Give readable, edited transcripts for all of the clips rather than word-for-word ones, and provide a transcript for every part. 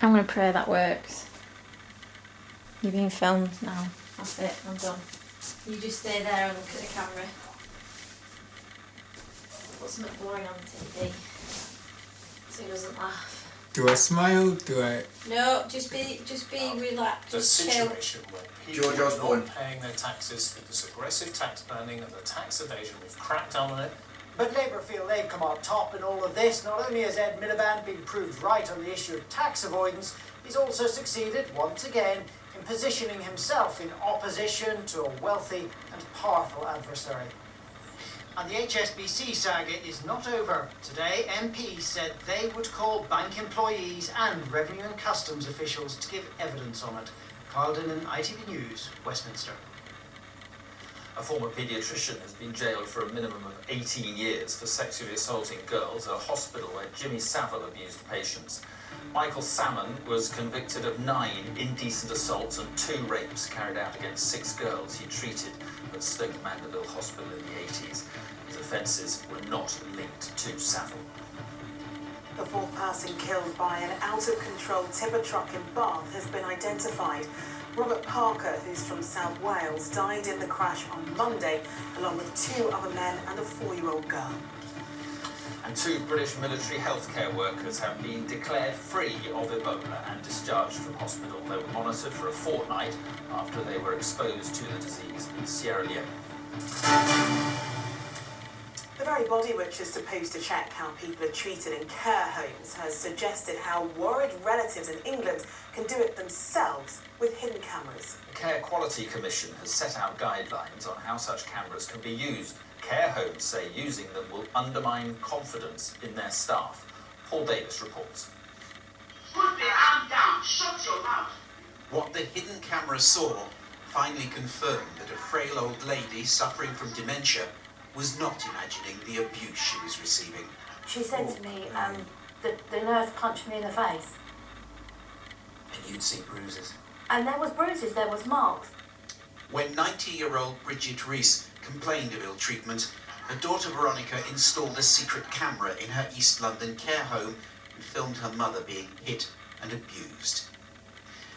I'm going to pray that works. You're being filmed now. That's it, I'm done. You just stay there and look at the camera. Put something boring on the TV so he doesn't laugh. Do I smile? Do I? No, just be relaxed. The Just chill. situation where people are not paying their taxes through this aggressive tax planning and the tax evasion, we've cracked down on it. But Labour feel they've come on top in all of this. Not only has Ed Miliband been proved right on the issue of tax avoidance, he's also succeeded, once again, in positioning himself in opposition to a wealthy and powerful adversary. And the HSBC saga is not over. Today, MPs said they would call bank employees and Revenue and Customs officials to give evidence on it. Carl Dinnan, ITV News, Westminster. A former paediatrician has been jailed for a minimum of 18 years for sexually assaulting girls at a hospital where Jimmy Savile abused patients. Michael Salmon was convicted of 9 indecent assaults and 2 rapes carried out against 6 girls he treated at Stoke Mandeville Hospital in the 80s. His offences were not linked to Savile. The 4th person killed by an out-of-control tipper truck in Bath has been identified. Robert Parker, who's from South Wales, died in the crash on Monday, along with 2 other men and a 4-year-old girl. And 2 British military healthcare workers have been declared free of Ebola and discharged from hospital. They were monitored for a fortnight after they were exposed to the disease in Sierra Leone. The very body which is supposed to check how people are treated in care homes has suggested how worried relatives in England can do it themselves with hidden cameras. The Care Quality Commission has set out guidelines on how such cameras can be used. Care homes say using them will undermine confidence in their staff. Paul Davis reports. Put the arm down, shut your mouth. What the hidden camera saw finally confirmed that a frail old lady suffering from dementia was not imagining the abuse she was receiving. She said to me, the nurse punched me in the face. And you'd see bruises. And there was bruises, there was marks. When 90-year-old Bridget Rees complained of ill treatment, her daughter Veronica installed a secret camera in her East London care home and filmed her mother being hit and abused.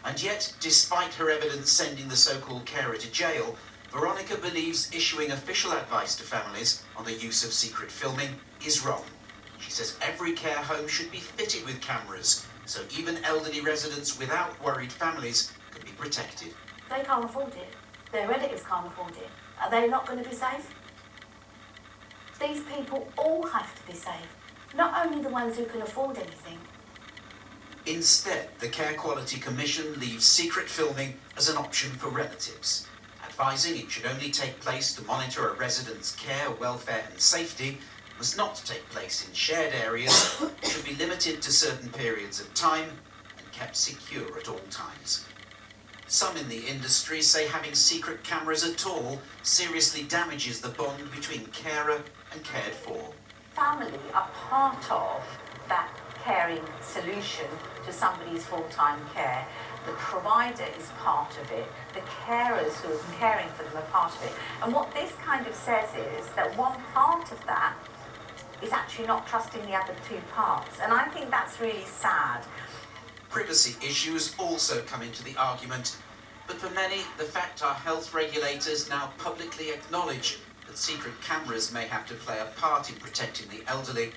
And yet, despite her evidence sending the so-called carer to jail, Veronica believes issuing official advice to families on the use of secret filming is wrong. She says every care home should be fitted with cameras, so even elderly residents without worried families can be protected. They can't afford it. Their relatives can't afford it. Are they not going to be safe? These people all have to be safe, not only the ones who can afford anything. Instead, the Care Quality Commission leaves secret filming as an option for relatives, advising it should only take place to monitor a resident's care, welfare and safety, must not take place in shared areas, should be limited to certain periods of time and kept secure at all times. Some in the industry say having secret cameras at all seriously damages the bond between carer and cared for. Family are part of that caring solution to somebody's full-time care. The provider is part of it. The carers who are caring for them are part of it. And what this kind of says is that one part of that is actually not trusting the other 2 parts. And I think that's really sad. Privacy issues also come into the argument, but for many, the fact our health regulators now publicly acknowledge that secret cameras may have to play a part in protecting the elderly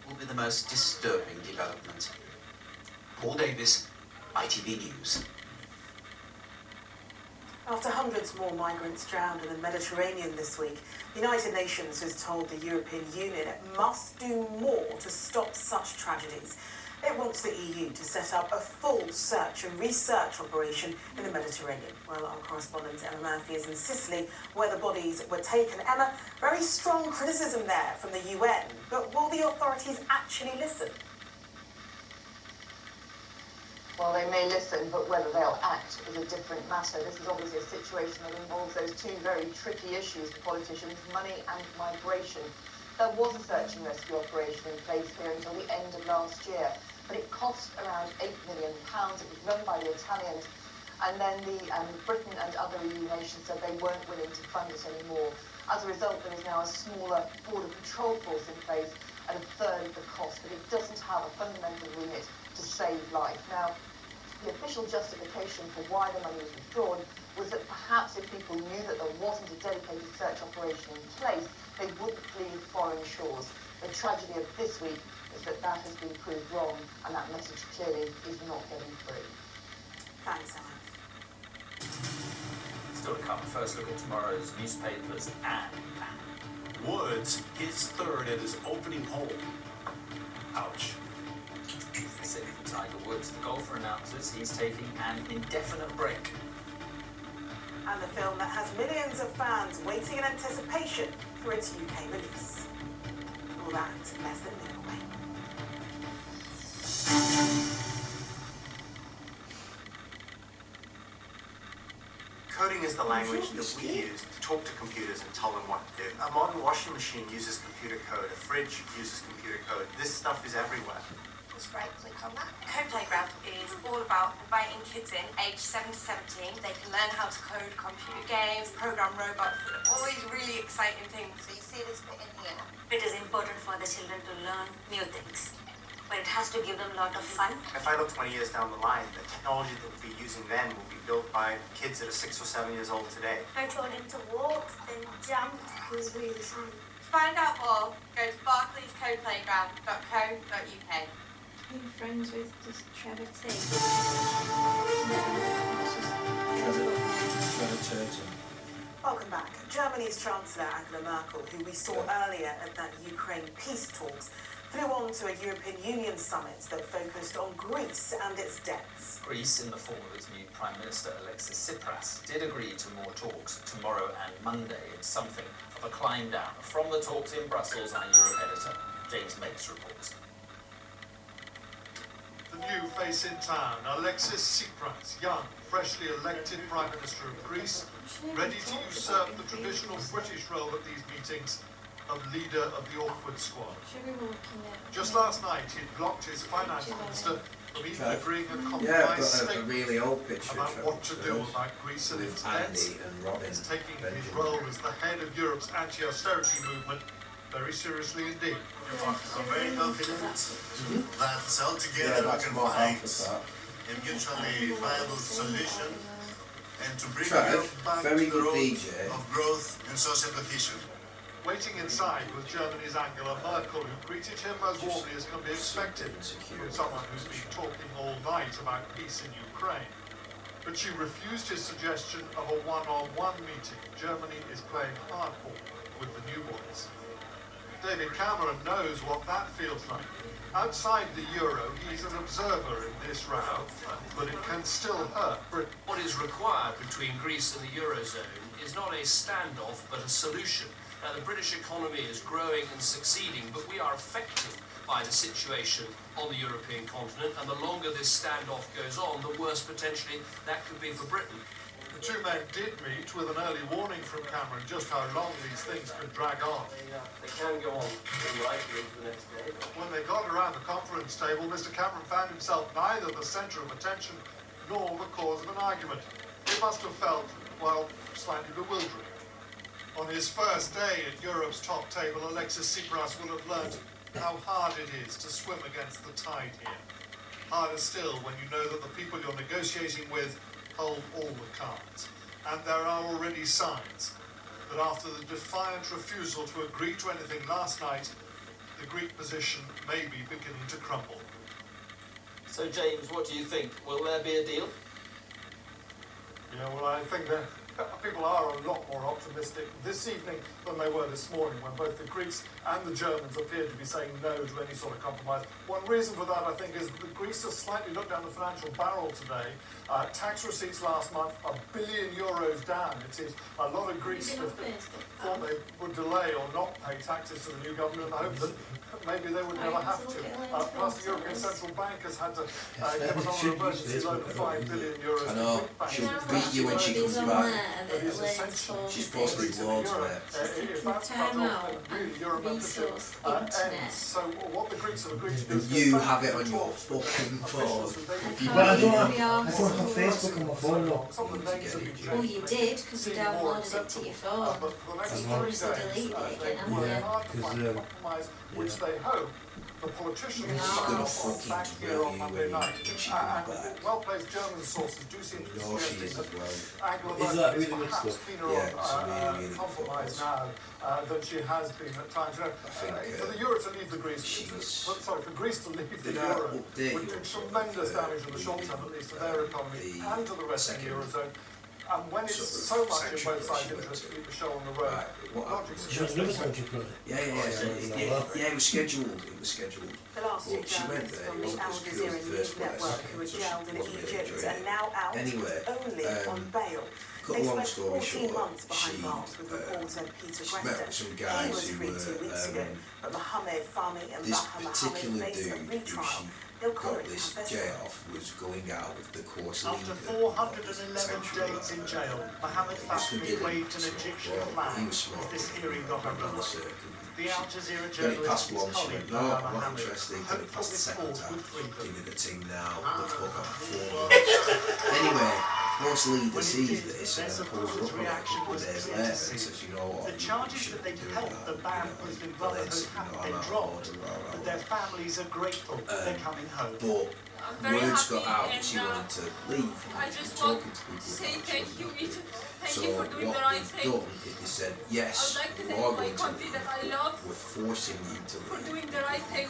will be the most disturbing development. Paul Davis, ITV News. After hundreds more migrants drowned in the Mediterranean this week, the United Nations has told the European Union it must do more to stop such tragedies. It wants the EU to set up a full search and research operation in the Mediterranean. Well, our correspondent Emma Murphy is in Sicily, where the bodies were taken. Emma, very strong criticism there from the UN, but will the authorities actually listen? Well, they may listen, but whether they'll act is a different matter. This is obviously a situation that involves those 2 very tricky issues for politicians, money and migration. There was a search and rescue operation in place here until the end of last year, but it cost around £8 million. It was run by the Italians, and then Britain and other EU nations said they weren't willing to fund it anymore. As a result, there is now a smaller border patrol force in place at a third of the cost, but it doesn't have a fundamental remit to save life. Now, The official justification for why the money was withdrawn was that perhaps if people knew that there wasn't a dedicated search operation in place, they wouldn't flee foreign shores. The tragedy of this week is that that has been proved wrong, and that message clearly is not getting through. Thanks, Emma. Still to come, first look at tomorrow's newspapers and Woods hits third at his opening hole. Ouch. Sitting for Tiger Woods, the golfer announces he's taking an indefinite break. And the film that has millions of fans waiting in anticipation for its UK release. All that less than a minute away. Coding is the language that we use to talk to computers and tell them what to do. A modern washing machine uses computer code. A fridge uses computer code. This stuff is everywhere. Just right click on that. Code Playground is all about inviting kids in aged 7 to 17. They can learn how to code computer games, program robots, all these really exciting things. So you see this bit in here? It is important for the children to learn new things, but it has to give them a lot of fun. If I look 20 years down the line, the technology that we'll be using then will be built by kids that are 6 or 7 years old today. I told him to walk, then jump. It was really fun. To find out more, go to barclayscodeplayground.co.uk. Are you friends with just Trevor T? Trevor Totem. Welcome back. Germany's Chancellor Angela Merkel, who we saw earlier at that Ukraine peace talks, flew on to a European Union summit that focused on Greece and its debts. Greece, in the form of its new Prime Minister Alexis Tsipras, did agree to more talks tomorrow and Monday in something of a climb down. From the talks in Brussels, our Europe editor, James Mates, reports. The new face in town, Alexis Tsipras, young, freshly elected Prime Minister of Greece, ready to usurp the traditional British role at these meetings of leader of the awkward squad. Just last night, he'd blocked his finance minister from even agreeing a compromise statement really old picture about what to do about Greece and its debts. He's taking his role as the head of Europe's anti-austerity movement very seriously indeed. I'm very confident that altogether we can find a mutually viable solution and to bring Europe back to the road of growth and social cohesion. Waiting inside was Germany's Angela Merkel, who greeted him as warmly as can be expected from someone who's been talking all night about peace in Ukraine. But she refused his suggestion of a one-on-one meeting. Germany is playing hardball with the new boys. David Cameron knows what that feels like. Outside the euro, he's an observer in this row, but it can still hurt Britain. What is required between Greece and the eurozone is not a standoff, but a solution. Now, the British economy is growing and succeeding, but we are affected by the situation on the European continent, and the longer this standoff goes on, the worse potentially that could be for Britain. The two men did meet with an early warning from Cameron just how long these things could drag on. They can go on unlikely into the next day. When they got around the conference table, Mr. Cameron found himself neither the centre of attention nor the cause of an argument. It must have felt, well, slightly bewildering. On his first day at Europe's top table, Alexis Tsipras will have learnt how hard it is to swim against the tide here. Harder still when you know that the people you're negotiating with hold all the cards. And there are already signs that after the defiant refusal to agree to anything last night, the Greek position may be beginning to crumble. So, James, what do you think? Will there be a deal? Yeah, well, I think that people are a lot more optimistic this evening than they were this morning, when both the Greeks and the Germans appeared to be saying no to any sort of compromise. One reason for that, I think, is that Greece has slightly looked down the financial barrel today. Tax receipts last month, €1 billion down. It seems a lot of Greece thought they would delay or not pay taxes to the new government in the hope that maybe they would never have to. Plus, the European Central Bank has had to give us an emergency loan of €5 billion. I know. She'll beat you when she comes back. She's supposed to be loads of it. If that's cut off, then really Euro membership ends. So what the Greeks have agreed to do is You have it on your fucking phone. Well, I don't have Facebook on my phone, look. Well, you did, because you downloaded it to your phone. So you can obviously delete it again, haven't you? Which they hope The politician She's gonna fucking back here drill on you Monday night. when she comes back. Well-placed German sources do seem to be No, she is suggesting as well. that Angela Is that Merkel is really good perhaps stuff? keener Yeah, it's on really, really good compromise football. now than she has been at times. You know, for the Euro to leave the Greece, for Greece to leave the Euro would do tremendous damage in the short term, at least to their economy and to the rest of the Eurozone. And when it's so much in both sides' interest to keep the show on the road, logic suggests another country for it. Yeah, it was scheduled. The last two But she went journalists there, from it the wasn't Al as good Jazeera as the News first Network place, who were so she jailed in wasn't really Egypt enjoying are it. now out Anyway, only on bail. cut They a long spent story 14 short, months behind she bars with reporter Peter she met with some Grester. guys He was who freed 2 weeks ago, were but Mohammed Fahmy and this Baha Mohammed particular face a dude who retrial. she They'll got currently this have J their off was going out with the course After leader. 411 days in jail, Mohammed Fahmy waived an Egyptian flag He was smart. as this hearing got underway. The Al Jazeera Then he passed journalist and one, his she went, colleague, no, Baha I'm not Mohammed, interested. Then he hoped passed the this second court time. would free them. Give me the team now. The fuck I'm 4 months. Anyway, course leader sees this and pulls her up on it a couple of days later and says, you know what, The charges that they helped the band Muslim Brotherhood haven't been dropped, but their families are grateful they're coming home. But words got out that she wanted to leave. I just want to say thank you for doing the right thing. So what they've done is they said, yes, I would like to you thank are my going to country leave, that I love we're forcing you to for leave. doing the right thing.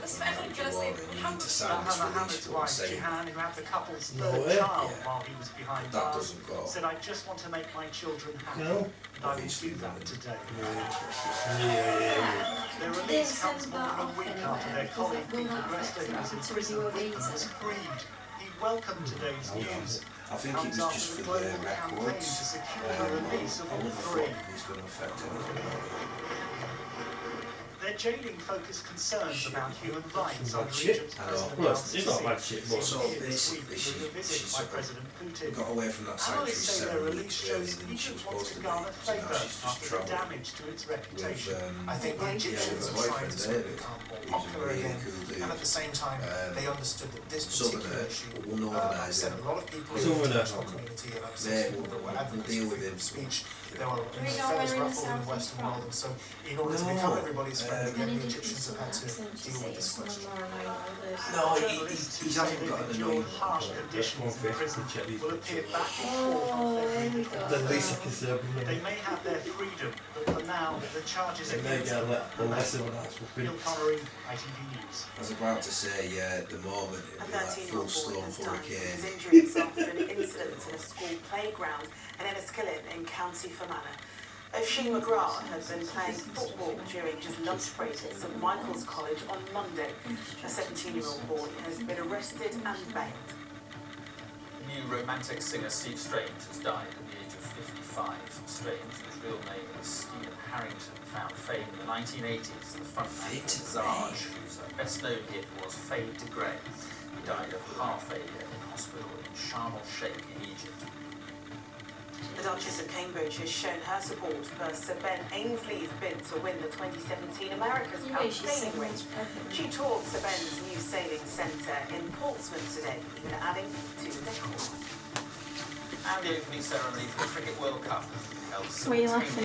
Especially because they You need to sign this release Mohammed's form wife, saying Jihan, who had the couple's No third way. child while he was behind that bars, doesn't go. said, I just want to make my children happy. No. And I will do that today. Yeah. Their release comes more than a week after their colleague Peter Grester, who was in prison, was freed. He welcomed today's news. I think it was Comes just after for the their global campaign to records. secure the release of I all wouldn't have three. thought it's going to affect anything. Their jailing focused concerns about human rights Bad under shit. Egypt's I know. President Well, al-Sisi. it's not bad shit, but So This week, basically, with a visit by President Putin. got away from that sanctuary Analysts say their 7 release weeks shows earlier than she was Egypt wants supposed to to garner be. So now favour she's just after the travelling damage to its reputation. with I think the Egyptians her are trying boyfriend to David, become more who's a popular really again, cool dude. and at the same time, they understood that this particular Southerner, issue will upset organise a lot of people in the Southerner. international community and upset people that were We'll advocates deal for with freedom him. of speech. There were we know feathers where in the ruffled in the south Western he's world, from? and so in order to No, become everybody's friend again, Any the different Egyptians have had to accent to deal say with this someone question. more around this? No, Journalists who he say hasn't they've got an endured annoying harsh conditions in prison will appear back and forth on Oh, there we February go. the least I can say of They them. may have their freedom, but for now, the charges They may against get them a less of an ass whooping. Neil Connery, ITV News. I was about to say, yeah, at the moment A it'd be like 13-year-old full boy storm has died from hurricane. his injuries after an incident in a school playground in Enniskillen in County Fermanagh. Oshie McGrath had been playing football during his lunch break at St Michael's College on Monday. A 17-year-old boy has been arrested and bailed. New romantic singer Steve Strange has died at the age of 55. Strange, whose real name was Stephen Harrington, found fame in the 1980s as the frontman of Zezuru, whose best-known hit was Fade to Grey. He died of heart failure in hospital in Sharm el-Sheikh in Egypt. The Duchess of Cambridge has shown her support for Sir Ben Ainsley's bid to win the 2017 America's You Cup know she's sailing 7 race. months pregnant. She toured Sir Ben's new sailing centre in Portsmouth today, even adding to the decor. And the opening ceremony for the Cricket World Cup held Were you simultaneously